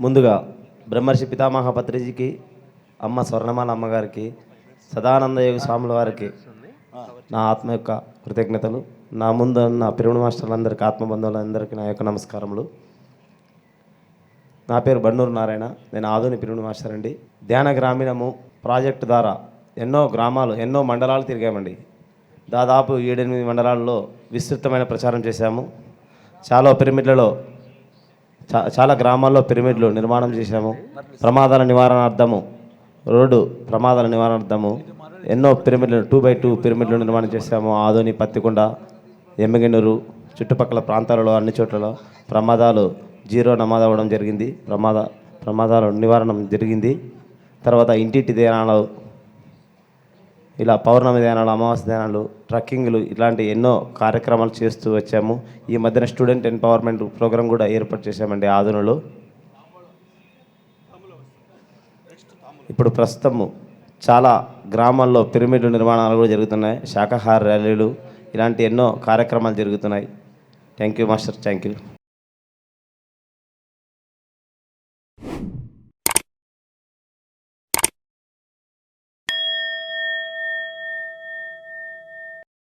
ముందుగా బ్రహ్మర్షి పితామహ పత్రిజీకి, అమ్మ స్వర్ణమాల అమ్మగారికి, సదానంద యోగి స్వాముల వారికి నా ఆత్మ యొక్క కృతజ్ఞతలు. నా ముందు ఉన్న పిరమిడ్ మాస్టర్లందరికీ, ఆత్మబంధువులందరికీ నా యొక్క నమస్కారములు. నా పేరు బండూరు నారాయణ. నేను ఆధునిక పిరమిడ్ మాస్టర్ అండి. ధ్యాన గ్రామీణము ప్రాజెక్టు ద్వారా ఎన్నో గ్రామాలు, ఎన్నో మండలాలు తిరిగామండి. దాదాపు 7-8 మండలాల్లో విస్తృతమైన ప్రచారం చేశాము. చాలా గ్రామాల్లో పిరమిడ్లు నిర్మాణం చేశాము. ప్రమాదాల నివారణార్థము, రోడ్డు ప్రమాదాల నివారణార్థము ఎన్నో పిరమిడ్లు 2x2 పిరమిడ్లు నిర్మాణం చేశాము. ఆదోని, పత్తికొండ, ఎమ్మిగనూరు చుట్టుపక్కల ప్రాంతాలలో అన్ని చోట్లలో ప్రమాదాలు జీరో నమోదవ్వడం జరిగింది. ప్రమాదాల నివారణ జరిగింది. తర్వాత ఇంటింటి ధ్యానాలు, ఇలా పౌర్ణమి ధ్యానాలు, అమావాస్య ధ్యానాలు, ట్రక్కింగ్లు, ఇలాంటి ఎన్నో కార్యక్రమాలు చేస్తూ వచ్చాము. ఈ మధ్యన స్టూడెంట్ ఎంపవర్మెంట్ ప్రోగ్రాం కూడా ఏర్పాటు చేశామండి ఆధునలో. ఇప్పుడు ప్రస్తుతము చాలా గ్రామాల్లో పిరమిడ్లు నిర్మాణాలు కూడా జరుగుతున్నాయి. శాకాహార ర్యాలీలు, ఇలాంటి ఎన్నో కార్యక్రమాలు జరుగుతున్నాయి. Thank you master. Thank you.